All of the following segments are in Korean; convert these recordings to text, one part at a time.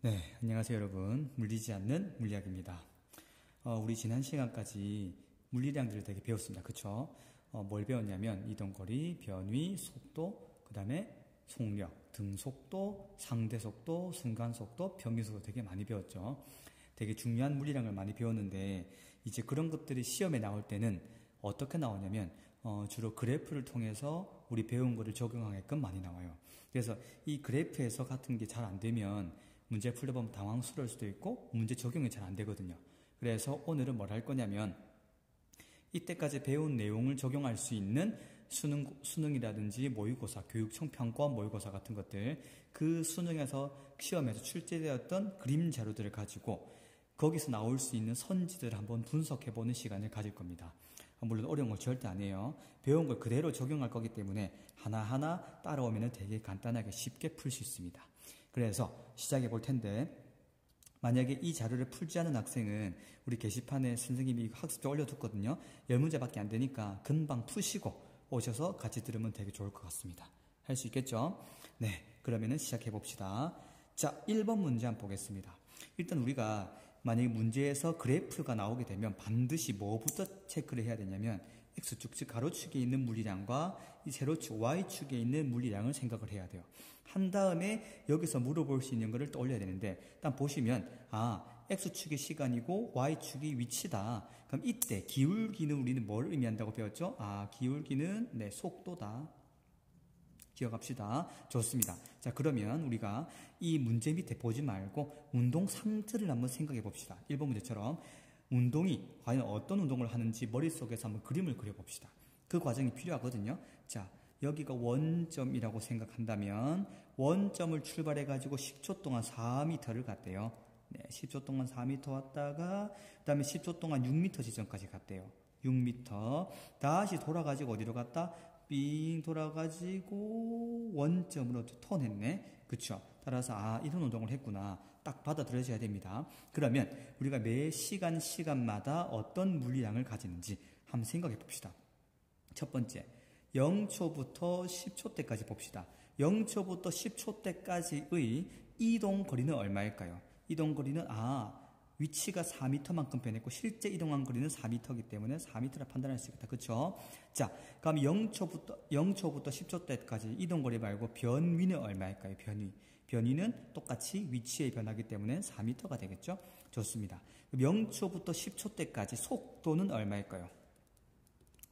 네, 안녕하세요 여러분. 물리지 않는 물리학입니다. 우리 지난 시간까지 물리량들을 되게 배웠습니다. 그쵸? 뭘 배웠냐면 이동거리, 변위, 속도, 그 다음에 속력, 등속도, 상대속도, 순간속도, 평균속도 되게 많이 배웠죠. 되게 중요한 물리량을 많이 배웠는데 이제 그런 것들이 시험에 나올 때는 어떻게 나오냐면 주로 그래프를 통해서 우리 배운 거를 적용하게끔 많이 나와요. 그래서 이 그래프 해석 같은 게 잘 안 되면 문제 풀려보면 당황스러울 수도 있고 문제 적용이 잘 안 되거든요. 그래서 오늘은 뭘 할 거냐면 이때까지 배운 내용을 적용할 수 있는 수능이라든지 모의고사, 교육청 평가원 모의고사 같은 것들, 그 수능에서 시험에서 출제되었던 그림 자료들을 가지고 거기서 나올 수 있는 선지들을 한번 분석해보는 시간을 가질 겁니다. 물론 어려운 걸 절대 안 해요. 배운 걸 그대로 적용할 거기 때문에 하나하나 따라오면 되게 간단하게 쉽게 풀 수 있습니다. 그래서 시작해 볼 텐데, 만약에 이 자료를 풀지 않은 학생은 우리 게시판에 선생님이 학습지 올려뒀거든요. 10문제밖에 안 되니까 금방 푸시고 오셔서 같이 들으면 되게 좋을 것 같습니다. 할 수 있겠죠? 네, 그러면은 시작해 봅시다. 자, 1번 문제 한번 보겠습니다. 일단 우리가 만약에 문제에서 그래프가 나오게 되면 반드시 뭐부터 체크를 해야 되냐면 X축, 즉 가로축에 있는 물리량과 이 세로축, Y축에 있는 물리량을 생각을 해야 돼요. 한 다음에 여기서 물어볼 수 있는 거를 떠올려야 되는데, 일단 보시면 X축이 시간이고 Y축이 위치다. 그럼 이때 기울기는 우리는 뭘 의미한다고 배웠죠? 기울기는 속도다. 기억합시다. 좋습니다. 자, 그러면 우리가 이 문제 밑에 보지 말고 운동 상태를 한번 생각해 봅시다. 1번 문제처럼 운동이 과연 어떤 운동을 하는지 머릿속에서 한번 그림을 그려봅시다. 그 과정이 필요하거든요. 자, 여기가 원점이라고 생각한다면 원점을 출발해 가지고 10초 동안 4m를 갔대요. 네, 10초 동안 4m 왔다가 그 다음에 10초 동안 6m 지점까지 갔대요. 6m. 다시 돌아가지고 어디로 갔다? 삥 돌아가지고 원점으로 턴했네. 그쵸? 따라서 이런 운동을 했구나. 딱 받아들여져야 됩니다. 그러면 우리가 매 시간마다 어떤 물리량을 가지는지 한번 생각해 봅시다. 첫 번째, 0초부터 10초 때까지 봅시다. 0초부터 10초 때까지의 이동 거리는 얼마일까요? 이동 거리는 위치가 4m만큼 변했고 실제 이동한 거리는 4m이기 때문에 4m라 판단할 수 있겠다. 그쵸? 자, 그럼 0초부터 10초 때까지 이동 거리 말고 변위는 얼마일까요? 변위는 똑같이 위치에 변하기 때문에 4m가 되겠죠? 좋습니다. 그럼 0초부터 10초 때까지 속도는 얼마일까요?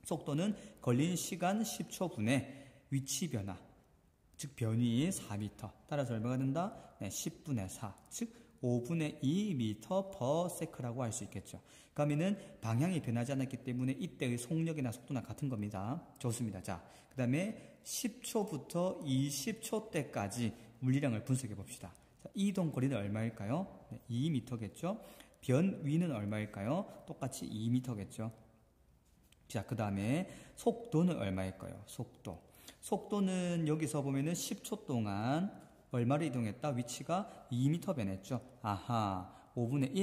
속도는 걸린 시간 10초분의 위치 변화, 즉 변위 4m. 따라서 얼마가 된다? 10분의 4, 즉 5분의 2m/s라고 할 수 있겠죠. 그러면은 방향이 변하지 않았기 때문에 이때의 속력이나 속도나 같은 겁니다. 좋습니다. 자, 그 다음에 10초부터 20초 때까지 물리량을 분석해 봅시다. 자, 이동 거리는 얼마일까요? 2m겠죠. 변위는 얼마일까요? 똑같이 2m겠죠. 자, 그 다음에 속도는 얼마일까요? 속도는 여기서 보면은 10초 동안 얼마를 이동했다? 위치가 2m 변했죠. 5분의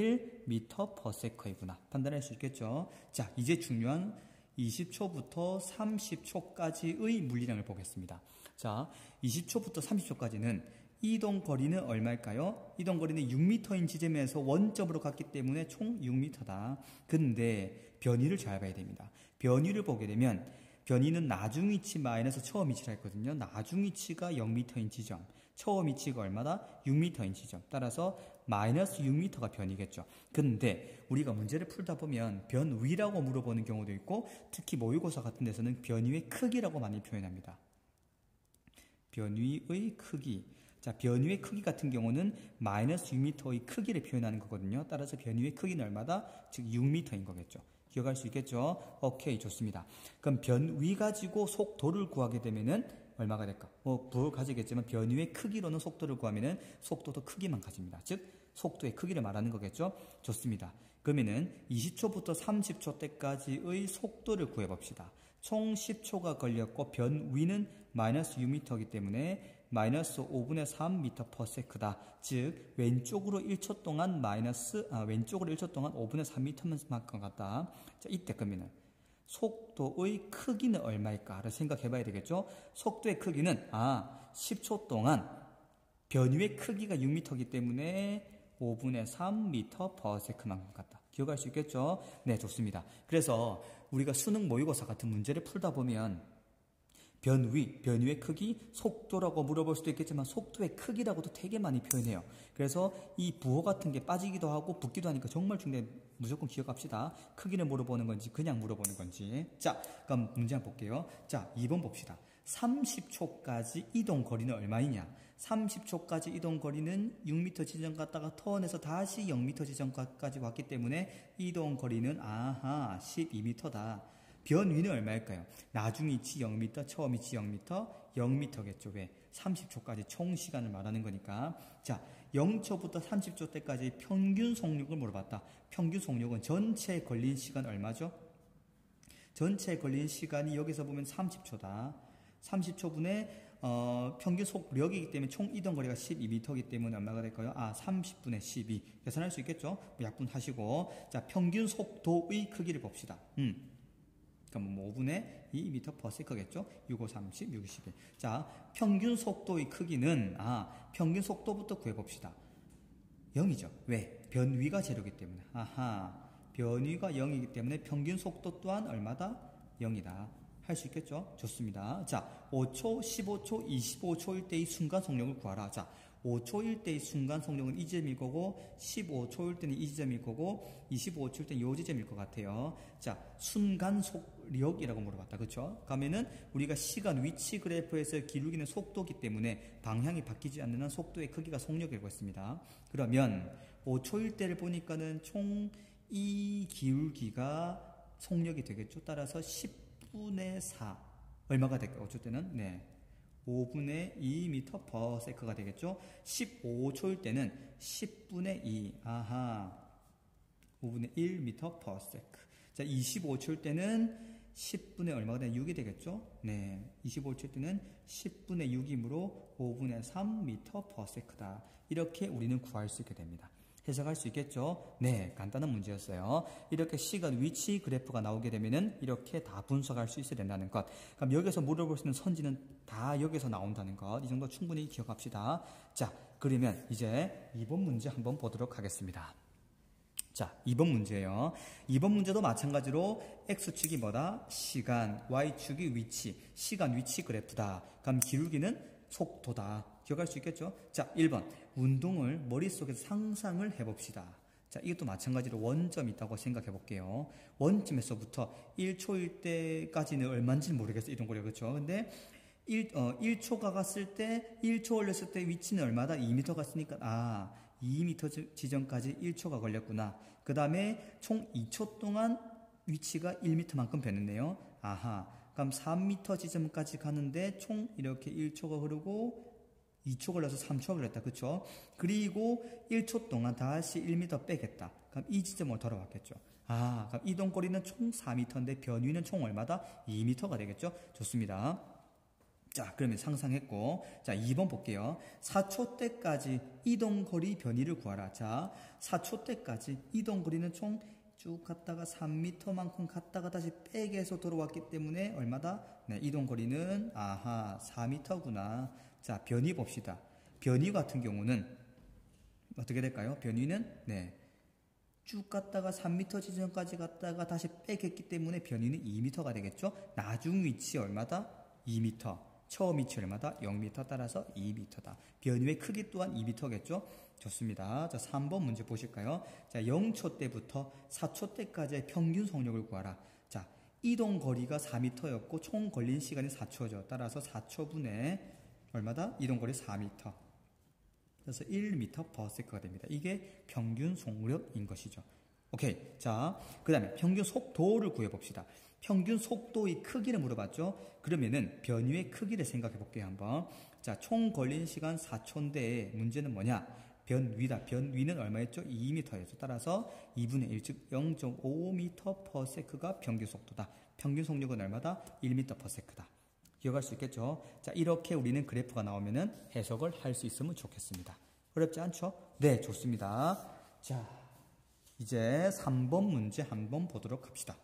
1m/s이구나. 판단할 수 있겠죠. 자, 이제 중요한 20초부터 30초까지의 물리량을 보겠습니다. 자, 20초부터 30초까지는 이동 거리는 얼마일까요? 이동 거리는 6m인 지점에서 원점으로 갔기 때문에 총 6m다. 근데 변위를 잘 봐야 됩니다. 변위를 보게 되면 변위는 나중 위치 마이너스 처음 위치라 했거든요. 나중 위치가 0m인 지점, 처음 위치가 얼마다? 6m인 지점. 따라서 마이너스 6m가 변이겠죠. 근데 우리가 문제를 풀다 보면 변위라고 물어보는 경우도 있고, 특히 모의고사 같은 데서는 변위의 크기라고 많이 표현합니다. 변위의 크기. 자, 변위의 크기 같은 경우는 마이너스 6m의 크기를 표현하는 거거든요. 따라서 변위의 크기는 얼마다? 즉 6m인 거겠죠. 기억할 수 있겠죠? 오케이, 좋습니다. 그럼 변위 가지고 속도를 구하게 되면은 얼마가 될까? 가지겠지만 변위의 크기로는 속도를 구하면은 속도도 크기만 가집니다. 즉 속도의 크기를 말하는 거겠죠? 좋습니다. 그러면은 20초부터 30초 때까지의 속도를 구해봅시다. 총 10초가 걸렸고 변위는 마이너스 6m이기 때문에 마이너스 5분의 3m/s다. 즉 왼쪽으로 1초 동안 왼쪽으로 1초 동안 5분의 3m만큼 갔다. 자, 이때 그러면은 속도의 크기는 얼마일까를 생각해 봐야 되겠죠. 속도의 크기는 10초 동안 변위의 크기가 6m이기 때문에 5분의 3m/s만큼 같다. 기억할 수 있겠죠? 네, 좋습니다. 그래서 우리가 수능 모의고사 같은 문제를 풀다 보면 변위의 크기, 속도라고 물어볼 수도 있겠지만 속도의 크기라고도 되게 많이 표현해요. 그래서 이 부호 같은 게 빠지기도 하고 붙기도 하니까 정말 중요해. 무조건 기억합시다. 크기를 물어보는 건지 그냥 물어보는 건지. 자, 그럼 문제 한번 볼게요. 자, 2번 봅시다. 30초까지 이동 거리는 얼마이냐? 30초까지 이동 거리는 6m 지점 갔다가 턴해서 다시 0m 지점까지 왔기 때문에 이동 거리는 12m다. 변위는 얼마일까요? 나중 위치 0m, 처음 위치 0m, 0m겠죠. 왜? 30초까지 총 시간을 말하는 거니까. 자, 0초부터 30초 때까지 평균 속력을 물어봤다. 평균 속력은 전체 걸린 시간 얼마죠? 전체 걸린 시간이 여기서 보면 30초다. 30초분의 평균 속력이기 때문에 총 이동 거리가 12m이기 때문에 얼마가 될까요? 30분의 12. 계산할 수 있겠죠? 약분하시고. 자, 평균 속도의 크기를 봅시다. 그럼 5분의 2m/s겠죠? 6, 5, 30, 6, 21. 자, 평균 속도의 크기는, 평균 속도부터 구해봅시다. 0이죠. 왜? 변위가 제로이기 때문에. 변위가 0이기 때문에 평균 속도 또한 얼마다? 0이다. 할 수 있겠죠? 좋습니다. 자, 5초, 15초, 25초일 때의 순간 속력을 구하라. 자, 5초일 때의 순간 속력은 이 지점일 거고 15초일 때는 이 지점일 거고 25초일 때는 이 지점일 것 같아요. 자, 순간 속력이라고 물어봤다. 그렇죠? 그러면은 우리가 시간 위치 그래프에서 기울기는 속도기 때문에 방향이 바뀌지 않는 한 속도의 크기가 속력이라고 했습니다. 그러면 5초일 때를 보니까는 총 이 기울기가 속력이 되겠죠. 따라서 10분의 4 얼마가 될까요? 5초 때는 5분의 2m/s가 되겠죠. 15초일 때는 10분의 2, 5분의 1m/s. 자, 25초일 때는 10분의 얼마가 되나 6이 되겠죠. 25초일 때는 10분의 6이므로 5분의 3m/s다. 이렇게 우리는 구할 수 있게 됩니다. 해석할 수 있겠죠? 네, 간단한 문제였어요. 이렇게 시간 위치 그래프가 나오게 되면은 이렇게 다 분석할 수 있어야 된다는 것. 그럼 여기서 물어볼 수 있는 선지는 다 여기서 나온다는 것. 이 정도 충분히 기억합시다. 자, 그러면 이제 2번 문제 한번 보도록 하겠습니다. 자, 2번 문제예요. 2번 문제도 마찬가지로 X축이 뭐다? 시간, Y축이 위치, 시간 위치 그래프다. 그럼 기울기는 속도다. 기억할 수 있겠죠? 자, 1번. 운동을 머릿속에서 상상을 해봅시다. 자, 이것도 마찬가지로 원점이 있다고 생각해 볼게요. 원점에서부터 1초일 때까지는 얼마인지 모르겠어요. 이동 거리가. 그렇죠? 근데 1초가 갔을 때, 1초 올렸을 때 위치는 얼마다? 2m 갔으니까, 2m 지점까지 1초가 걸렸구나. 그 다음에 총 2초 동안 위치가 1m만큼 변했네요. 그럼 3m 지점까지 가는데 총 이렇게 1초가 흐르고 2초 걸려서 3초가 걸렸다. 그쵸? 그리고 1초 동안 다시 1m 빼겠다. 그럼 이 지점으로 돌아왔겠죠. 그럼 이동거리는 총 4m인데 변위는 총 얼마다? 2m가 되겠죠? 좋습니다. 자, 그러면 상상했고. 자, 2번 볼게요. 4초 때까지 이동거리 변위를 구하라. 자, 4초 때까지 이동거리는 총 쭉 갔다가 3m만큼 갔다가 다시 빼게 해서 돌아왔기 때문에 얼마다? 이동거리는 4m구나. 자, 변위 봅시다. 변위 같은 경우는 어떻게 될까요? 변위는 쭉 갔다가 3m 지점까지 갔다가 다시 빼겠기 때문에 변위는 2m가 되겠죠? 나중 위치 얼마다? 2m. 처음 위치 얼마다? 0m. 따라서 2m다. 변위의 크기 또한 2m겠죠? 좋습니다. 자, 3번 문제 보실까요? 자, 0초 때부터 4초 때까지의 평균 속력을 구하라. 자, 이동 거리가 4m였고 총 걸린 시간이 4초죠. 따라서 4초분의 얼마다? 이동 거리 4m. 그래서 1m/s가 됩니다. 이게 평균 속력인 것이죠. 오케이. 자, 그 다음에 평균 속도를 구해봅시다. 평균 속도의 크기를 물어봤죠? 그러면은 변위의 크기를 생각해 볼게요, 한번. 자, 총 걸린 시간 4초인데 문제는 뭐냐? 변위다. 변위는 얼마였죠? 2m였죠. 따라서 2분의 1, 즉 0.5m/s가 평균 속도다. 평균 속력은 얼마다? 1m/s다. 기억할 수 있겠죠? 자, 이렇게 우리는 그래프가 나오면은 해석을 할 수 있으면 좋겠습니다. 어렵지 않죠? 네, 좋습니다. 자, 이제 3번 문제 한번 보도록 합시다.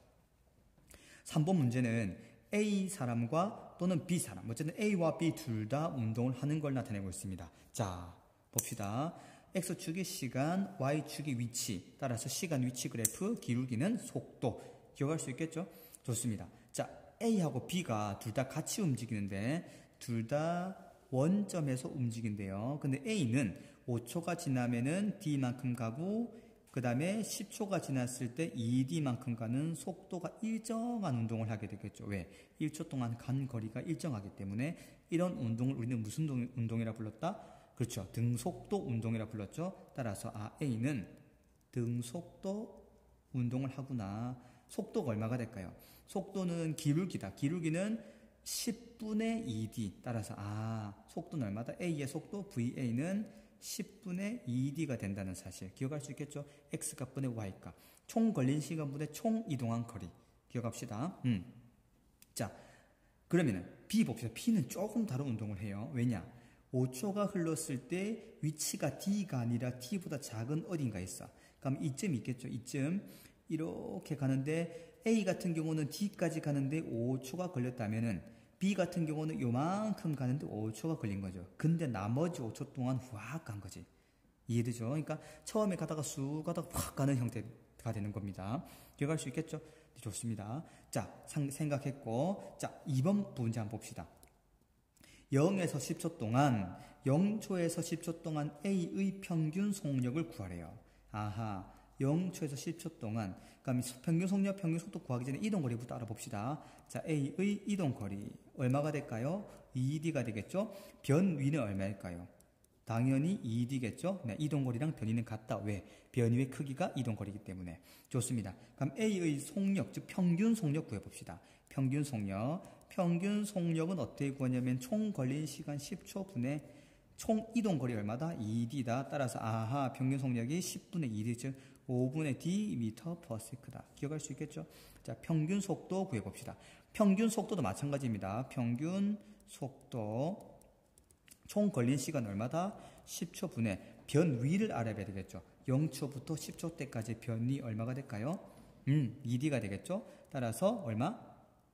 3번 문제는 A 사람과 또는 B 사람, 어쨌든 A와 B 둘 다 운동을 하는 걸 나타내고 있습니다. 자, 봅시다. x축이 시간, y축이 위치. 따라서 시간 위치 그래프, 기울기는 속도. 기억할 수 있겠죠? 좋습니다. 자, A하고 B가 둘 다 같이 움직이는데 둘 다 원점에서 움직인대요. 근데 A는 5초가 지나면은 D만큼 가고 그 다음에 10초가 지났을 때 2D만큼 가는 속도가 일정한 운동을 하게 되겠죠. 왜? 1초 동안 간 거리가 일정하기 때문에 이런 운동을 우리는 무슨 운동이라 불렀다? 그렇죠. 등속도 운동이라 불렀죠. 따라서 A는 등속도 운동을 하구나. 속도가 얼마가 될까요? 속도는 기울기다. 기울기는 10분의 2D. 따라서 속도는 얼마다? A의 속도 VA는 10분의 2D가 된다는 사실 기억할 수 있겠죠? X값분의 Y값. 총 걸린 시간분의 총 이동한 거리. 기억합시다. 자, 그러면은 B 봅시다. B는 조금 다른 운동을 해요. 왜냐? 5초가 흘렀을 때 위치가 D가 아니라 T보다 작은 어딘가 있어. 그럼 이점이 있겠죠? 이점. 이렇게 가는데 A 같은 경우는 D까지 가는데 5초가 걸렸다면은 B 같은 경우는 요만큼 가는데 5초가 걸린 거죠. 근데 나머지 5초 동안 확 간 거지. 이해되죠? 그러니까 처음에 가다가 쑥 가다가 확 가는 형태가 되는 겁니다. 기억할 수 있겠죠? 네, 좋습니다. 자, 생각했고. 자, 2번 문제 한번 봅시다. 0에서 10초 동안, 0초에서 10초 동안 A의 평균 속력을 구하래요. 0초에서 10초 동안. 그럼 평균 속력, 평균 속도 구하기 전에 이동거리부터 알아봅시다. 자, A의 이동거리 얼마가 될까요? 2D가 되겠죠? 변위는 얼마일까요? 당연히 2D겠죠? 네, 이동거리랑 변위는 같다. 왜? 변위의 크기가 이동거리이기 때문에. 좋습니다. 그럼 A의 속력, 즉 평균 속력 구해봅시다. 평균 속력. 평균 속력은 어떻게 구하냐면 총 걸린 시간 10초 분의 총 이동거리 얼마다? 2D다. 따라서 평균 속력이 10분의 2D, 즉 5분의 D 미터 퍼 세크다. 기억할 수 있겠죠? 자, 평균 속도 구해봅시다. 평균 속도도 마찬가지입니다. 평균 속도 총 걸린 시간 얼마다? 10초 분의 변위를 알아야 되겠죠. 0초부터 10초 때까지 변위 얼마가 될까요? 2D가 되겠죠? 따라서 얼마?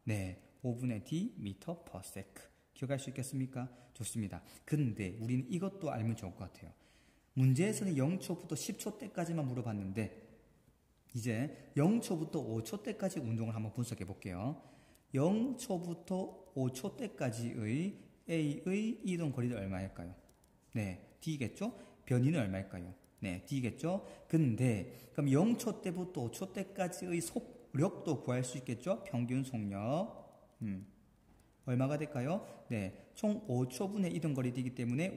네, 5분의 D 미터 퍼 세크. 기억할 수 있겠습니까? 좋습니다. 근데 우리는 이것도 알면 좋을 것 같아요. 문제에서는 0초부터 10초 때까지만 물어봤는데 이제 0초부터 5초 때까지 운동을 한번 분석해 볼게요. 0초부터 5초 때까지의 A의 이동 거리는 얼마일까요? 네, D겠죠? 변위는 얼마일까요? 네, D겠죠? 근데 그럼 0초 때부터 5초 때까지의 속력도 구할 수 있겠죠? 평균 속력. 얼마가 될까요? 네, 총 5초분의 이동 거리이기 때문에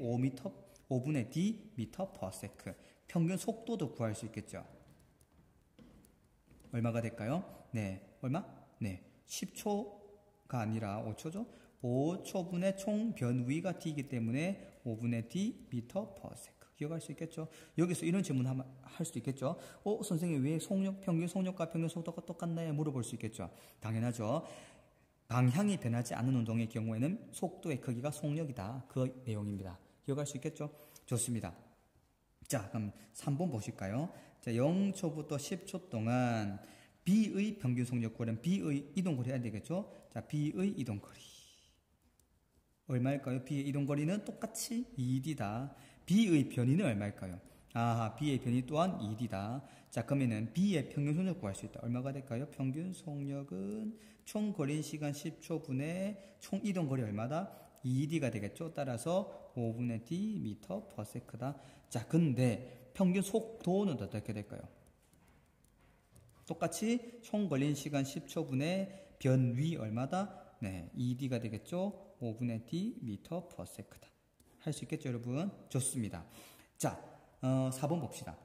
5분의 D 미터 퍼 세크. 평균 속도도 구할 수 있겠죠. 얼마가 될까요? 네, 얼마? 네, 10초가 아니라 5초죠. 5초분의 총 변위가 D이기 때문에 5분의 D 미터 퍼 세크. 기억할 수 있겠죠? 여기서 이런 질문 할 수 있겠죠? 선생님 왜 평균 속력과 평균 속도가 똑같나요? 물어볼 수 있겠죠. 당연하죠. 방향이 변하지 않는 운동의 경우에는 속도의 크기가 속력이다. 그 내용입니다. 기억할 수 있겠죠? 좋습니다. 자, 그럼 3번 보실까요? 자, 0초부터 10초 동안 B의 평균 속력 구하려면 B의 이동거리 해야 되겠죠? 자, B의 이동거리. 얼마일까요? B의 이동거리는 똑같이 2D다. B의 변위는 얼마일까요? B의 변위 또한 2D다. 자, 그러면은 B의 평균 속력 구할 수 있다. 얼마가 될까요? 평균 속력은 총 걸린 시간 10초 분의 총 이동거리 얼마다? 2D가 되겠죠. 따라서 5분의 D 미터 퍼 세크다. 자, 근데 평균 속도는 어떻게 될까요? 똑같이 총 걸린 시간 10초 분의 변위 얼마다? 네, 2D가 되겠죠. 5분의 D 미터 퍼 세크다. 할 수 있겠죠, 여러분? 좋습니다. 자, 4번 봅시다.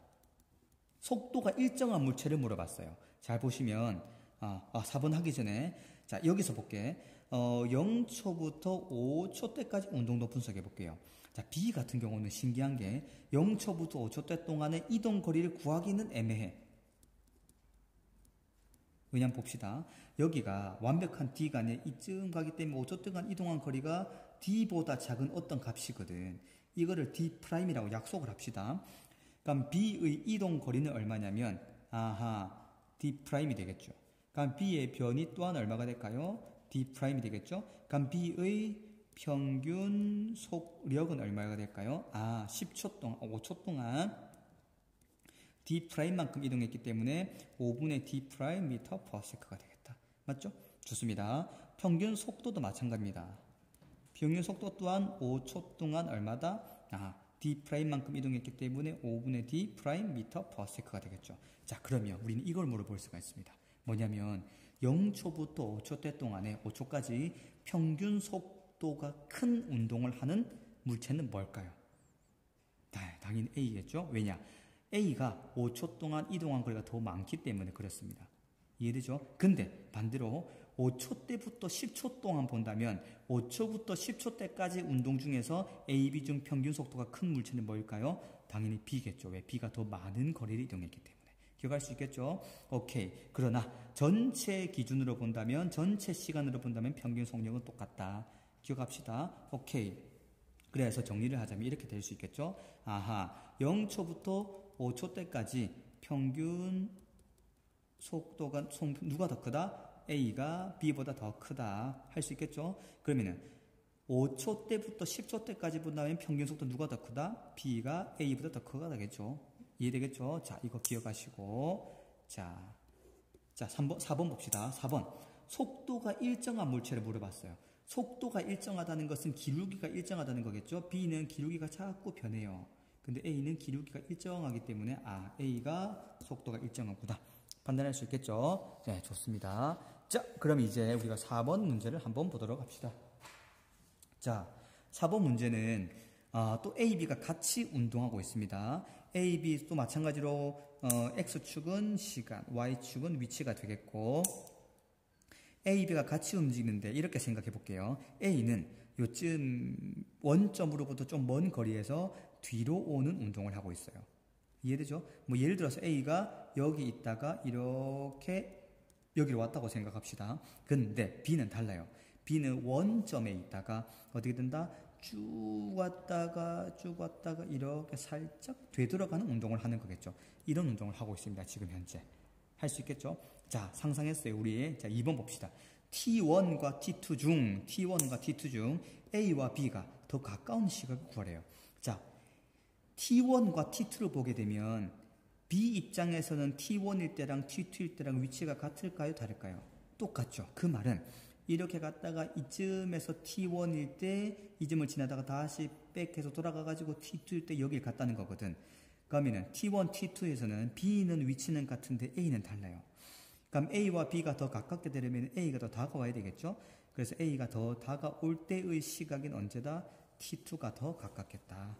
속도가 일정한 물체를 물어봤어요. 잘 보시면 4번 하기 전에 자, 여기서 볼게. 0초부터 5초 때까지 운동도 분석해 볼게요. 자, B 같은 경우는 신기한 게 0초부터 5초 때 동안의 이동 거리를 구하기는 애매해. 왜냐면 봅시다. 여기가 완벽한 D가 아니라 이쯤 가기 때문에 5초 동안 이동한 거리가 D보다 작은 어떤 값이거든. 이거를 D'이라고 약속을 합시다. 그럼 B의 이동 거리는 얼마냐면 D'이 되겠죠. 그럼 B의 변이 또한 얼마가 될까요? D'이 되겠죠. 그럼 B의 평균 속력은 얼마가 될까요? 10초 동안, 5초 동안 d'만큼 이동했기 때문에 5분의 d'm per sec가 되겠다. 맞죠? 좋습니다. 평균 속도도 마찬가지입니다. 평균 속도 또한 5초 동안 얼마다? d'만큼 이동했기 때문에 5분의 d'm per sec가 되겠죠. 자, 그러면 우리는 이걸 물어볼 수가 있습니다. 뭐냐면 0초부터 5초대 동안에 5초까지 평균 속도가 큰 운동을 하는 물체는 뭘까요? 당연히 A겠죠. 왜냐? A가 5초 동안 이동한 거리가 더 많기 때문에 그렇습니다. 이해되죠? 근데 반대로 5초 때부터 10초 동안 본다면 5초부터 10초 때까지 운동 중에서 A, B 중 평균 속도가 큰 물체는 뭘까요? 당연히 B겠죠. 왜? B가 더 많은 거리를 이동했기 때문에. 기억할 수 있겠죠? 오케이. 그러나 전체 기준으로 본다면, 전체 시간으로 본다면 평균 속력은 똑같다. 기억합시다. 오케이. 그래서 정리를 하자면 이렇게 될 수 있겠죠? 0초부터 5초 때까지 평균 속도가 누가 더 크다? A가 B보다 더 크다. 할 수 있겠죠? 그러면은 5초 때부터 10초 때까지 본다면 평균 속도 누가 더 크다? B가 A보다 더 크다 되겠죠? 이해되겠죠? 자, 이거 기억하시고. 자, 4번 봅시다. 4번. 속도가 일정한 물체를 물어봤어요. 속도가 일정하다는 것은 기울기가 일정하다는 거겠죠? B는 기울기가 자꾸 변해요. 근데 A는 기울기가 일정하기 때문에 A가 속도가 일정하구나. 판단할 수 있겠죠? 네, 좋습니다. 자, 그럼 이제 우리가 4번 문제를 한번 보도록 합시다. 자, 4번 문제는 또 A, B가 같이 운동하고 있습니다. A, B 또 마찬가지로 X축은 시간, Y축은 위치가 되겠고 A, B가 같이 움직이는데 이렇게 생각해 볼게요. A는 요쯤 원점으로부터 좀 먼 거리에서 뒤로 오는 운동을 하고 있어요. 이해되죠? 뭐 예를 들어서 A가 여기 있다가 이렇게 여기로 왔다고 생각합시다. 근데 B는 달라요. B는 원점에 있다가 어떻게 된다? 쭉 왔다가 이렇게 살짝 되돌아가는 운동을 하는 거겠죠. 이런 운동을 하고 있습니다. 지금 현재. 할 수 있겠죠? 자, 상상했어요. 우리. 자, 2번 봅시다. T1과 T2 중 A와 B가 더 가까운 시각을 구하래요. 자, T1과 T2를 보게 되면 B 입장에서는 T1일 때랑 T2일 때랑 위치가 같을까요? 다를까요? 똑같죠. 그 말은 이렇게 갔다가 이쯤에서 T1일 때 이 점을 지나다가 다시 백해서 돌아가가지고 T2일 때 여길 갔다는 거거든. 그러면은 T1, T2에서는 B는 위치는 같은데 A는 달라요. 그럼 A와 B가 더 가깝게 되려면 A가 더 다가와야 되겠죠? 그래서 A가 더 다가올 때의 시각은 언제다? T2가 더 가깝겠다.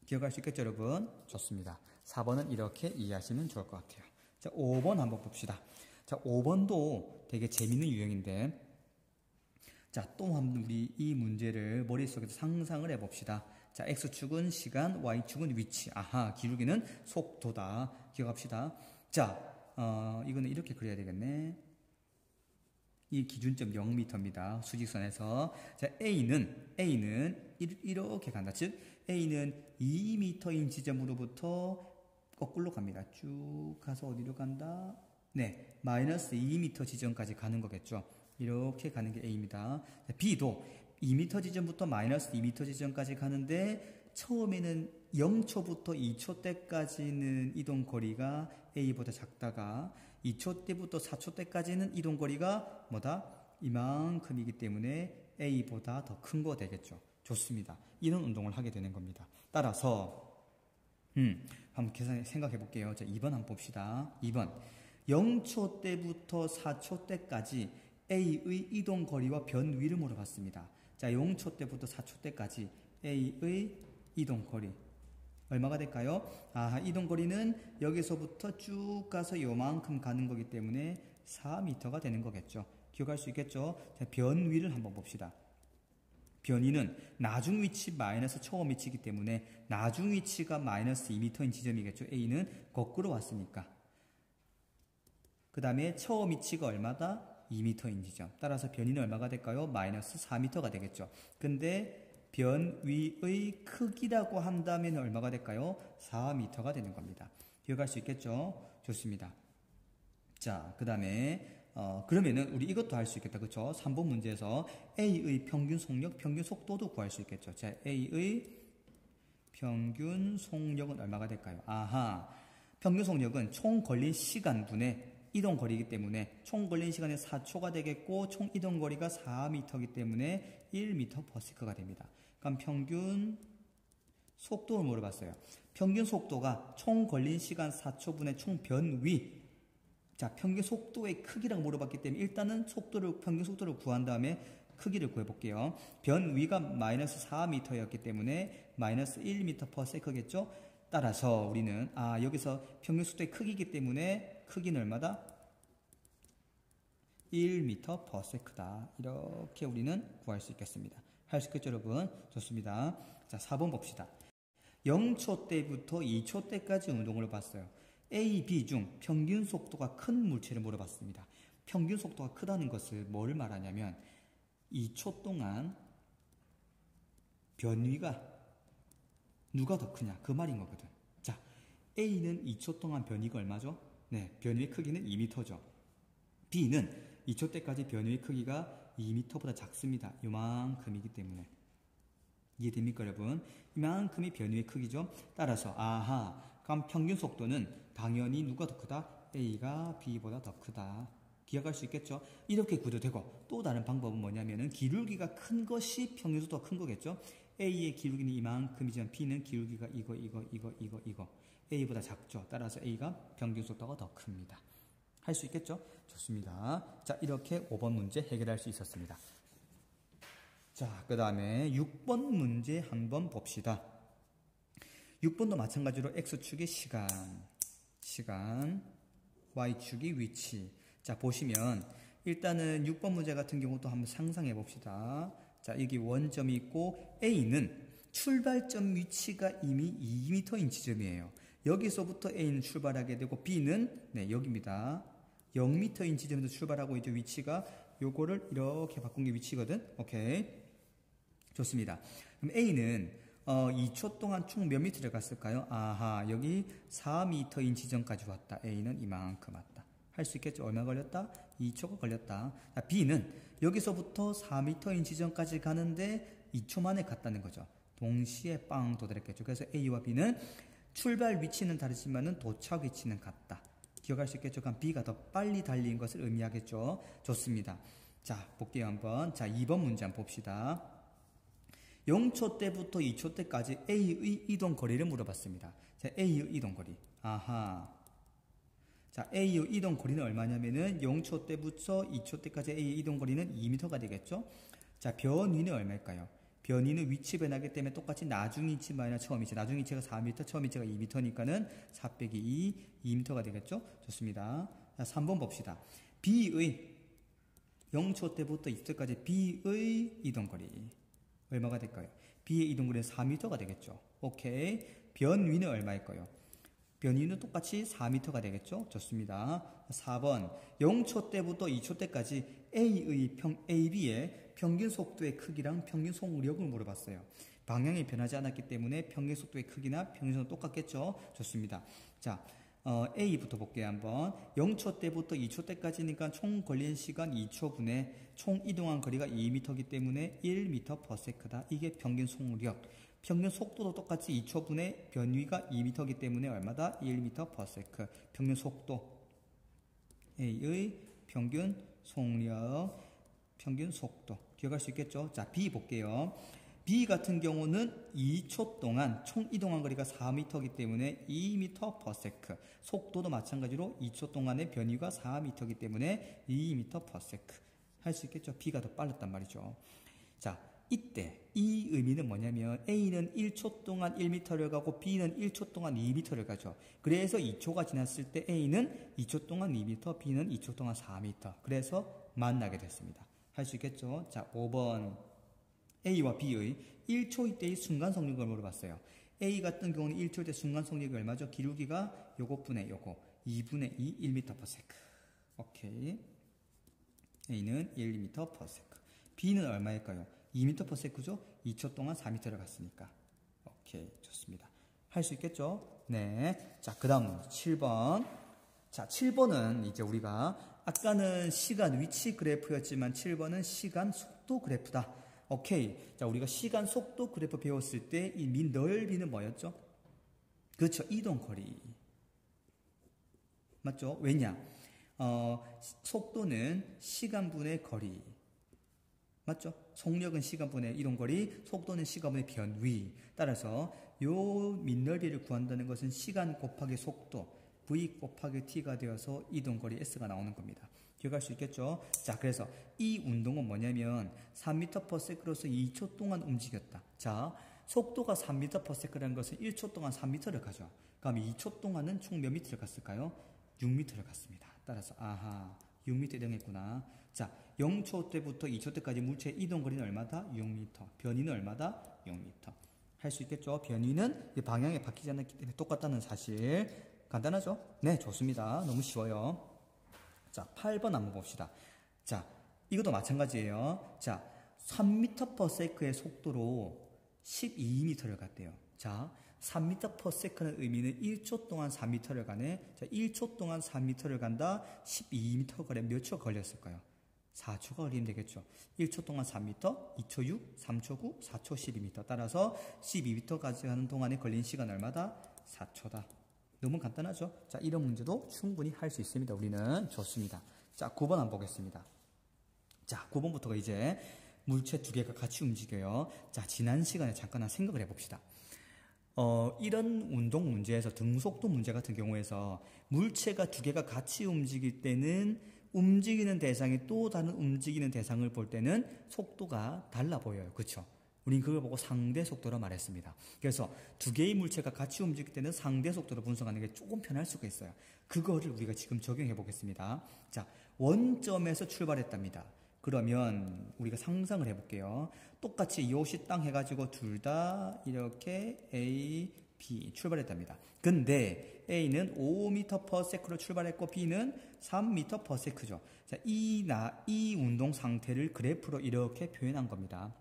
기억할 수 있겠죠, 여러분? 좋습니다. 4번은 이렇게 이해하시면 좋을 것 같아요. 자, 5번 한번 봅시다. 자, 5번도 되게 재밌는 유형인데, 자, 또 한번 우리 이 문제를 머릿속에서 상상을 해봅시다. 자, X축은 시간, Y축은 위치. 기울기는 속도다. 기억합시다. 자, 이거는 이렇게 그려야 되겠네. 이 기준점 0m입니다. 수직선에서. 자, A는 이렇게 간다. 즉, A는 2m인 지점으로부터 거꾸로 갑니다. 쭉 가서 어디로 간다? 네, 마이너스 2m 지점까지 가는 거겠죠. 이렇게 가는 게 A입니다. 자, B도 2m 지점부터 마이너스 2m 지점까지 가는데 처음에는 0초부터 2초 때까지는 이동 거리가 A보다 작다가 2초 때부터 4초 때까지는 이동 거리가 뭐다? 이만큼이기 때문에 A보다 더 큰 거 되겠죠. 좋습니다. 이런 운동을 하게 되는 겁니다. 따라서 한번 생각해 볼게요. 자, 2번 한번 봅시다. 2번 0초 때부터 4초 때까지 A의 이동 거리와 변위를 물어봤습니다. 자, 0초 때부터 4초 때까지 A의 이동 거리 얼마가 될까요? 이동 거리는 여기서부터 쭉 가서 요만큼 가는 거기 때문에 4m가 되는 거겠죠. 기억할 수 있겠죠? 자, 변위를 한번 봅시다. 변위는 나중 위치 마이너스 처음 위치이기 때문에 나중 위치가 마이너스 2m인 지점이겠죠. A는 거꾸로 왔으니까. 그 다음에 처음 위치가 얼마다? 2m인 지점. 따라서 변위는 얼마가 될까요? 마이너스 4m가 되겠죠. 근데 변위의 크기라고 한다면 얼마가 될까요? 4m가 되는 겁니다. 기억할 수 있겠죠? 좋습니다. 자, 그 다음에 그러면은 우리 이것도 할 수 있겠다. 그쵸? 3번 문제에서 A의 평균 속력, 평균 속도도 구할 수 있겠죠. 자, A의 평균 속력은 얼마가 될까요? 아하. 평균 속력은 총 걸린 시간분의 이동 거리이기 때문에 총 걸린 시간이 4초가 되겠고 총 이동 거리가 4m이기 때문에 1m/s가 됩니다. 그럼 평균 속도를 물어봤어요. 평균 속도가 총 걸린 시간 4초분의 총 변위. 자, 평균 속도의 크기라고 물어봤기 때문에 일단은 평균 속도를 구한 다음에 크기를 구해볼게요. 변위가 마이너스 4m였기 때문에 마이너스 1m/s겠죠? 따라서 우리는 여기서 평균 속도의 크기이기 때문에 크기는 얼마다? 1m/s다. 이렇게 우리는 구할 수 있겠습니다. 할 수 있겠죠, 여러분? 좋습니다. 자, 4번 봅시다. 0초 때부터 2초 때까지 운동을 봤어요. A, B 중 평균 속도가 큰 물체를 물어봤습니다. 평균 속도가 크다는 것을 뭘 말하냐면 2초 동안 변위가 누가 더 크냐 그 말인 거거든. 자, A는 2초 동안 변위가 얼마죠? 네, 변위의 크기는 2m죠. B는 2초 때까지 변위의 크기가 2m보다 작습니다. 요만큼이기 때문에. 이해됩니까, 여러분? 이만큼이 변위의 크기죠. 따라서 그럼 평균 속도는 당연히 누가 더 크다? A가 B보다 더 크다. 기억할 수 있겠죠? 이렇게 구도 되고 또 다른 방법은 뭐냐면은 기울기가 큰 것이 평균 속도가 큰 거겠죠? A의 기울기는 이만큼이지만 B는 기울기가 이거 A보다 작죠. 따라서 A가 평균 속도가 더 큽니다. 할 수 있겠죠? 좋습니다. 자, 이렇게 5번 문제 해결할 수 있었습니다. 자, 그 다음에 6번 문제 한번 봅시다. 6번도 마찬가지로 X축이 시간, Y축이 위치. 자, 보시면 일단은 6번 문제 같은 경우도 한번 상상해 봅시다. 자, 여기 원점이 있고 A는 출발점 위치가 이미 2m인 지점이에요. 여기서부터 A는 출발하게 되고 B는 여기입니다. 0m인 지점에서 출발하고 이제 위치가 요거를 이렇게 바꾼 게 위치거든. 오케이. 좋습니다. 그럼 A는 2초 동안 총 몇 미터를 갔을까요? 여기 4m인 지점까지 왔다. A는 이만큼 왔다. 할 수 있겠죠? 얼마 걸렸다? 2초가 걸렸다. B는 여기서부터 4m인 지점까지 가는데 2초 만에 갔다는 거죠. 동시에 빵 도달했겠죠. 그래서 A와 B는 출발 위치는 다르지만은 도착 위치는 같다. 기억할 수 있겠죠? 그럼 B가 더 빨리 달린 것을 의미하겠죠. 좋습니다. 자, 볼게요 한번. 자, 2번 문제 한번 봅시다. 0초 때부터 2초 때까지 A의 이동 거리를 물어봤습니다. 자, A의 이동 거리. 자, A의 이동 거리는 얼마냐면은 0초 때부터 2초 때까지 A의 이동 거리는 2m가 되겠죠? 자, 변위는 얼마일까요? 변위는 위치 변하기 때문에 똑같이 나중 위치 마이너스 처음 위치. 나중 위치가 4m, 처음 위치가 2m니까는 4 빼기 2m가 되겠죠? 좋습니다. 자, 3번 봅시다. B의 0초 때부터 2초 때까지 B의 이동 거리. 얼마가 될까요? B의 이동거리는 4m가 되겠죠. 오케이. 변위는 얼마일까요? 변위는 똑같이 4m가 되겠죠. 좋습니다. 4번 0초 때부터 2초 때까지 AB의 평균 속도의 크기랑 평균 속력을 물어봤어요. 방향이 변하지 않았기 때문에 평균 속도의 크기나 평균 속도는 똑같겠죠. 좋습니다. 자, A부터 볼게요 한번. 0초 때부터 2초 때까지니까 총 걸린 시간 2초분에 총 이동한 거리가 2m이기 때문에 1m/s다. 이게 평균 속력. 평균 속도도 똑같이 2초분에 변위가 2m이기 때문에 얼마다? 1m/s. 평균 속도. A의 평균 속력, 평균 속도. 기억할 수 있겠죠? 자, B 볼게요. B 같은 경우는 2초 동안 총 이동한 거리가 4m이기 때문에 2m/s. 속도도 마찬가지로 2초 동안의 변위가 4m이기 때문에 2m/s. 할 수 있겠죠? B가 더 빨랐단 말이죠. 자, 이때 이 의미는 뭐냐면 A는 1초 동안 1m를 가고 B는 1초 동안 2m를 가죠. 그래서 2초가 지났을 때 A는 2초 동안 2m, B는 2초 동안 4m. 그래서 만나게 됐습니다. 할 수 있겠죠? 자, 5번. A와 B의 1초 때의 순간 속력을 물어봤어요. A 같은 경우는 1초 때 순간 속력이 얼마죠? 기울기가 요것분의 요거 2분의 2 1m/s. 오케이. A는 1m/s. B는 얼마일까요? 2m/s죠? 2초 동안 4m를 갔으니까. 오케이, 좋습니다. 할 수 있겠죠? 네. 자, 그 다음 7번. 자, 7번은 이제 우리가 아까는 시간 위치 그래프였지만 7번은 시간 속도 그래프다. 오케이. 자, 우리가 시간 속도 그래프 배웠을 때 이 넓이는 뭐였죠? 그렇죠. 이동거리. 맞죠? 왜냐? 속도는 시간분의 거리. 맞죠? 속력은 시간분의 이동거리, 속도는 시간분의 변위. 따라서 요 민넓이를 구한다는 것은 시간 곱하기 속도, v 곱하기 t가 되어서 이동거리 s가 나오는 겁니다. 기억할 수 있겠죠? 자, 그래서 이 운동은 뭐냐면 3m/s로서 2초 동안 움직였다. 자, 속도가 3m/s라는 것은 1초 동안 3m를 가죠. 그럼 2초 동안은 총 몇 미터를 갔을까요? 6m를 갔습니다. 따라서 아하, 6m 이동했구나. 자, 0초 때부터 2초 때까지 물체의 이동거리는 얼마다? 6m. 변위는 얼마다? 6m. 할 수 있겠죠? 변위는 방향이 바뀌지 않았기 때문에 똑같다는 사실. 간단하죠? 네, 좋습니다. 너무 쉬워요. 자, 8번 한번 봅시다. 자, 이것도 마찬가지예요. 자, 3m/s의 속도로 12m를 갔대요. 자, 3m/s는 의미는 1초 동안 4m를 가네. 자, 1초 동안 4m를 간다. 12m 거리 몇 초 걸렸을까요? 4초가 걸리면 되겠죠. 1초 동안 4m, 2초 6, 3초 9, 4초 12m. 따라서 12m까지 가는 동안에 걸린 시간 얼마다? 4초다. 너무 간단하죠? 자, 이런 문제도 충분히 할 수 있습니다. 우리는 좋습니다. 자, 9번 한번 보겠습니다. 자, 9번부터가 이제 물체 두 개가 같이 움직여요. 자, 지난 시간에 잠깐 생각을 해봅시다. 이런 운동 문제에서 등속도 문제 같은 경우에서 물체가 두 개가 같이 움직일 때는 움직이는 대상이 또 다른 움직이는 대상을 볼 때는 속도가 달라 보여요. 그렇죠? 우린 그걸 보고 상대 속도로 말했습니다. 그래서 두 개의 물체가 같이 움직일 때는 상대 속도로 분석하는 게 조금 편할 수가 있어요. 그거를 우리가 지금 적용해 보겠습니다. 자, 원점에서 출발했답니다. 그러면 우리가 상상을 해볼게요. 똑같이 요시 땅 해가지고 둘 다 이렇게 A, B 출발했답니다. 근데 A는 5m/s로 출발했고 B는 3m/s죠. 자, 이 운동 상태를 그래프로 이렇게 표현한 겁니다.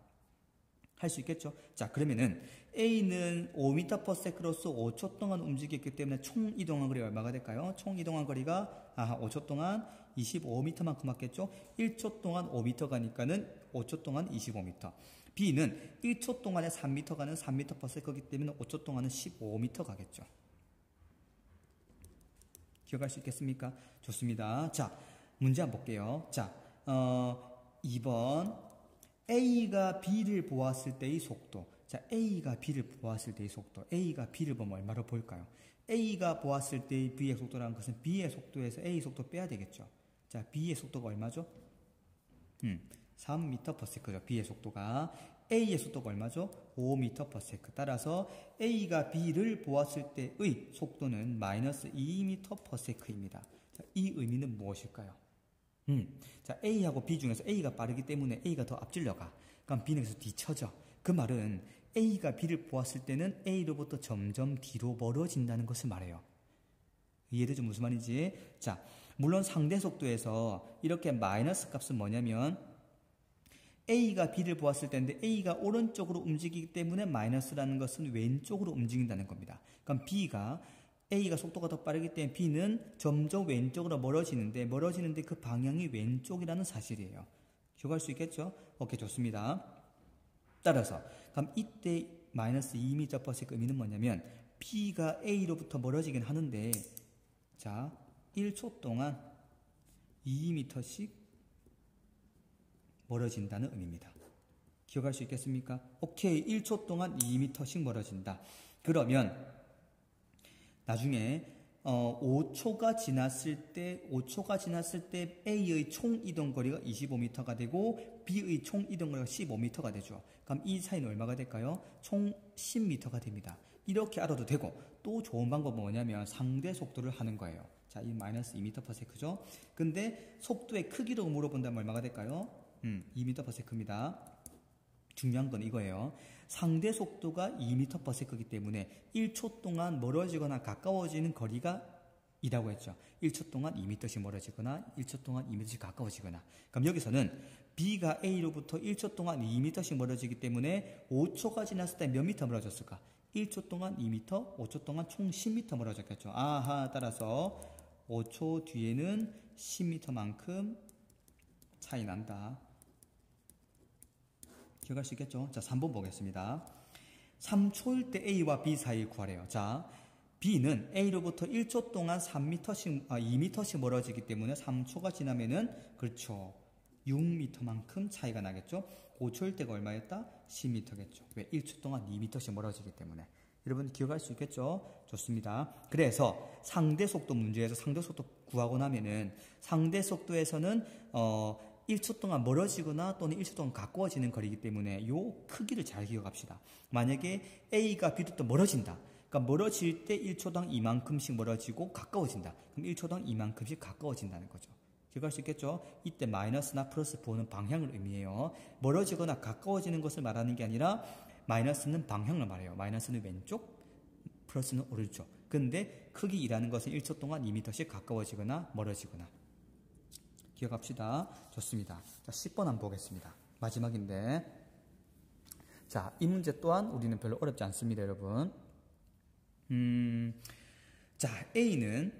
할 수 있겠죠? 자, 그러면은 A는 5m/s로서 5초 동안 움직였기 때문에 총 이동한 거리가 얼마가 될까요? 총 이동한 거리가 5초 동안 25m만큼 맞겠죠? 1초 동안 5m 가니까는 5초 동안 25m. B는 1초 동안에 3m 가는 3m/s이기 때문에 5초 동안은 15m 가겠죠. 기억할 수 있겠습니까? 좋습니다. 자, 문제 한번 볼게요. 자, 2번. A가 B를 보았을 때의 속도. 자, A가 B를 보았을 때의 속도. A가 B를 보면 얼마로 보일까요? A가 보았을 때의 B의 속도라는 것은 B의 속도에서 A 속도 빼야 되겠죠. 자, B의 속도가 얼마죠? 3m/s죠. B의 속도가. A의 속도가 얼마죠? 5m/s. 따라서 A가 B를 보았을 때의 속도는 마이너스 2m/s입니다. 자, 이 의미는 무엇일까요? 자, A하고 B 중에서 A가 빠르기 때문에 A가 더 앞질러 가. 그럼 B는 계속 뒤쳐져. 그 말은 A가 B를 보았을 때는 A로부터 점점 뒤로 멀어진다는 것을 말해요. 이해되죠? 무슨 말인지? 자, 물론 상대 속도에서 이렇게 마이너스 값은 뭐냐면 A가 B를 보았을 때인데 A가 오른쪽으로 움직이기 때문에 마이너스라는 것은 왼쪽으로 움직인다는 겁니다. 그럼 A가 속도가 더 빠르기 때문에 B는 점점 왼쪽으로 멀어지는데 그 방향이 왼쪽이라는 사실이에요. 기억할 수 있겠죠? 오케이, 좋습니다. 따라서 그럼 이때 마이너스 2m/s 의미는 뭐냐면 B가 A로부터 멀어지긴 하는데 자, 1초 동안 2m씩 멀어진다는 의미입니다. 기억할 수 있겠습니까? 오케이, 1초 동안 2m씩 멀어진다. 그러면 나중에 5초가 지났을 때 A의 총 이동거리가 25m가 되고 B의 총 이동거리가 15m가 되죠. 그럼 이 사이는 얼마가 될까요? 총 10m가 됩니다. 이렇게 알아도 되고 또 좋은 방법은 뭐냐면 상대 속도를 하는 거예요. 자, 이 마이너스 2m/s죠. 근데 속도의 크기로 물어본다면 얼마가 될까요? 2m/s입니다. 중요한 건 이거예요. 상대 속도가 2m/s이기 때문에 1초 동안 멀어지거나 가까워지는 거리가 이라고 했죠. 1초 동안 2m씩 멀어지거나 1초 동안 2m씩 가까워지거나. 그럼 여기서는 B가 A로부터 1초 동안 2m씩 멀어지기 때문에 5초가 지났을 때 몇 미터 멀어졌을까? 1초 동안 2m, 5초 동안 총 10m 멀어졌겠죠. 아하, 따라서 5초 뒤에는 10m만큼 차이 난다. 기억할 수 있겠죠? 자, 3번 보겠습니다. 3초일 때 A와 B 사이를 구하래요. 자, B는 A로부터 1초 동안 2m씩 멀어지기 때문에 3초가 지나면은, 그렇죠, 6m만큼 차이가 나겠죠? 5초일 때가 얼마였다? 10m겠죠. 왜? 1초 동안 2m씩 멀어지기 때문에. 여러분 기억할 수 있겠죠? 좋습니다. 그래서 상대 속도 문제에서 상대 속도 구하고 나면은 상대 속도에서는 1초 동안 멀어지거나 또는 1초 동안 가까워지는 거리이기 때문에 요 크기를 잘 기억합시다. 만약에 A가 B로부터 멀어진다. 그러니까 멀어질 때 1초당 이만큼씩 멀어지고 가까워진다. 그럼 1초당 이만큼씩 가까워진다는 거죠. 기억할 수 있겠죠? 이때 마이너스나 플러스 부호는 방향을 의미해요. 멀어지거나 가까워지는 것을 말하는 게 아니라 마이너스는 방향을 말해요. 마이너스는 왼쪽, 플러스는 오른쪽. 근데 크기이라는 것은 1초 동안 2m씩 가까워지거나 멀어지거나. 기억합시다. 좋습니다. 자, 10번 한번 보겠습니다. 마지막인데. 자, 이 문제 또한 우리는 별로 어렵지 않습니다, 여러분. 자, A는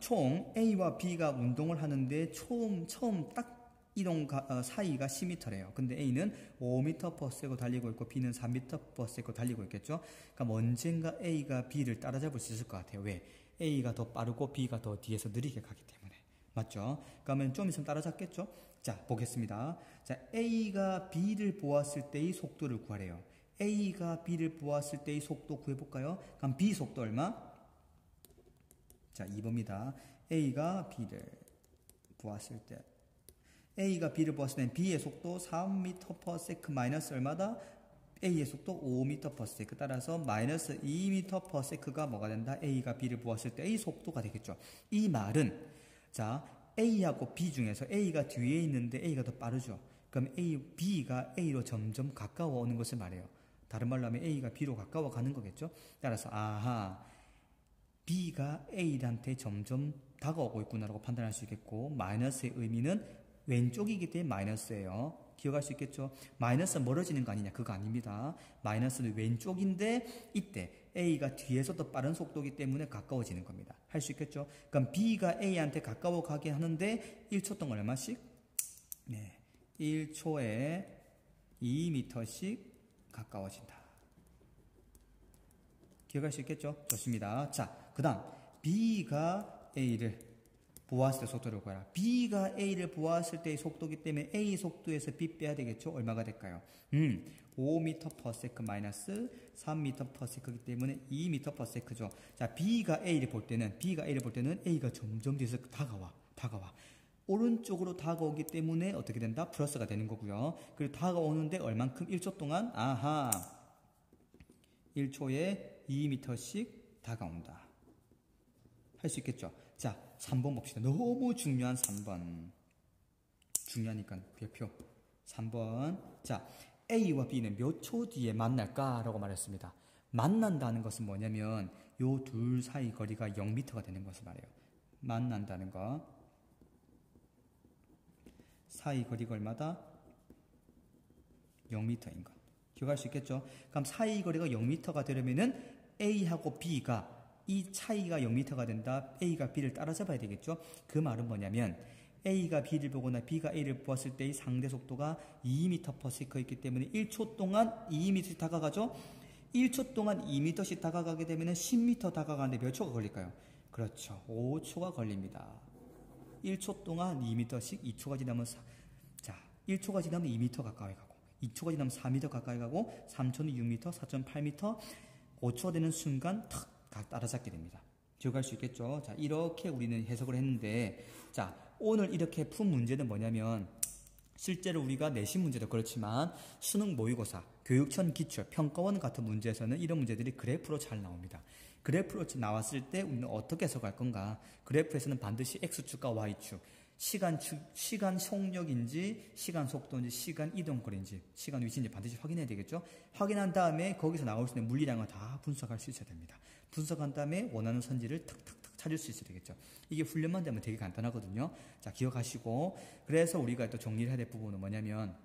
총 A와 B가 운동을 하는데 처음 딱 이동 사이가 10m래요. 근데 A는 5m/s 달리고 있고 B는 3m/s 달리고 있겠죠. 그럼 언젠가 A가 B를 따라잡을 수 있을 것 같아요. 왜? A가 더 빠르고 B가 더 뒤에서 느리게 가기 때문에. 맞죠? 그러면 좀 있으면 따라잡겠죠? 자, 보겠습니다. 자, A가 B를 보았을 때의 속도를 구하래요. A가 B를 보았을 때의 속도 구해볼까요? 그럼 B 속도 얼마? 자, 2번입니다. A가 B를 보았을 때 A가 B를 보았을 때 B의 속도 3m/s 마이너스 얼마다? A의 속도 5m/s. 따라서 마이너스 2m/s가 뭐가 된다? A가 B를 보았을 때 A 속도가 되겠죠. 이 말은 자, A하고 B 중에서 A가 뒤에 있는데 A가 더 빠르죠. 그럼 B가 A로 점점 가까워 오는 것을 말해요. 다른 말로 하면 A가 B로 가까워 가는 거겠죠. 따라서 아하, B가 A한테 점점 다가오고 있구나라고 판단할 수 있겠고, 마이너스의 의미는 왼쪽이기 때문에 마이너스예요. 기억할 수 있겠죠? 마이너스 멀어지는 거 아니냐? 그거 아닙니다. 마이너스는 왼쪽인데 이때 A가 뒤에서 더 빠른 속도이기 때문에 가까워지는 겁니다. 할 수 있겠죠? 그럼 B가 A한테 가까워 가게 하는데 1초 동안 얼마씩? 네, 1초에 2m씩 가까워진다. 기억할 수 있겠죠? 좋습니다. 자, 그 다음 B가 A를 보았을 때 속도를 구하라. B가 A를 보았을 때의 속도이기 때문에 A 속도에서 B 빼야 되겠죠? 얼마가 될까요? 5m/s 마이너스 3m/s이기 때문에 2m/s죠. 자, B가 A를 볼 때는 A가 점점 뒤에서 다가와. 오른쪽으로 다가오기 때문에 어떻게 된다? 플러스가 되는 거고요. 그리고 다가오는데 얼만큼? 1초 동안? 아하, 1초에 2m씩 다가온다. 할 수 있겠죠? 자, 3번 봅시다. 너무 중요한 3번. 중요하니까 별표. 3번. 자, A와 B는 몇 초 뒤에 만날까라고 말했습니다. 만난다는 것은 뭐냐면 요 둘 사이 거리가 0m가 되는 것을 말해요. 만난다는 거. 사이 거리가 얼마다? 0m인 것. 기억할 수 있겠죠? 그럼 사이 거리가 0m가 되려면은 A하고 B가 이 차이가 0m가 된다. A가 B를 따라잡아야 되겠죠? 그 말은 뭐냐면 A가 B를 보거나 B가 A를 보았을 때의 상대 속도가 2m/s이기 때문에 1초 동안 2m씩 다가가죠? 1초 동안 2m씩 다가가게 되면 10m 다가가는데 몇 초가 걸릴까요? 그렇죠. 5초가 걸립니다. 1초 동안 2m씩 2초가 지나면 1초가 지나면 2m 가까이 가고 2초가 지나면 4m 가까이 가고 3초는 6m, 4초는 8m, 5초가 되는 순간 탁 따라잡게 됩니다. 기억할 수 있겠죠? 자, 이렇게 우리는 해석을 했는데, 자, 오늘 이렇게 푼 문제는 뭐냐면 실제로 우리가 내신 문제도 그렇지만 수능 모의고사, 교육청 기출, 평가원 같은 문제에서는 이런 문제들이 그래프로 잘 나옵니다. 그래프로 나왔을 때 우리는 어떻게 해석할 건가? 그래프에서는 반드시 X축과 Y축, 시간 속력인지, 시간 속도인지, 시간 이동거리인지, 시간 위치인지 반드시 확인해야 되겠죠? 확인한 다음에 거기서 나올 수 있는 물리량을 다 분석할 수 있어야 됩니다. 분석한 다음에 원하는 선지를 탁탁탁 찾을 수 있어야 되겠죠. 이게 훈련만 되면 되게 간단하거든요. 자, 기억하시고, 그래서 우리가 또 정리를 해야 될 부분은 뭐냐면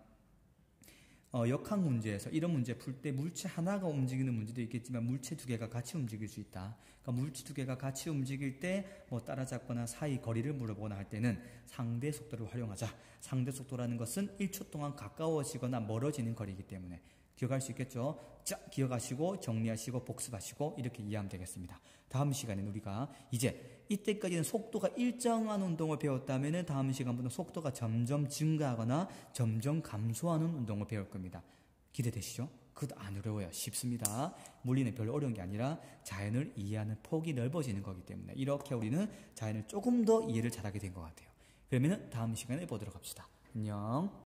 역학 문제에서 이런 문제 풀 때 물체 하나가 움직이는 문제도 있겠지만 물체 두 개가 같이 움직일 수 있다. 그러니까 물체 두 개가 같이 움직일 때 뭐 따라잡거나 사이 거리를 물어보거나 할 때는 상대 속도를 활용하자. 상대 속도라는 것은 1초 동안 가까워지거나 멀어지는 거리이기 때문에 기억할 수 있겠죠? 자, 기억하시고 정리하시고 복습하시고 이렇게 이해하면 되겠습니다. 다음 시간에는 우리가 이제 이때까지는 속도가 일정한 운동을 배웠다면 다음 시간부터 속도가 점점 증가하거나 점점 감소하는 운동을 배울 겁니다. 기대되시죠? 그것도 안 어려워요. 쉽습니다. 물리는 별로 어려운 게 아니라 자연을 이해하는 폭이 넓어지는 거기 때문에 이렇게 우리는 자연을 조금 더 이해를 잘하게 된 것 같아요. 그러면 다음 시간에 보도록 합시다. 안녕.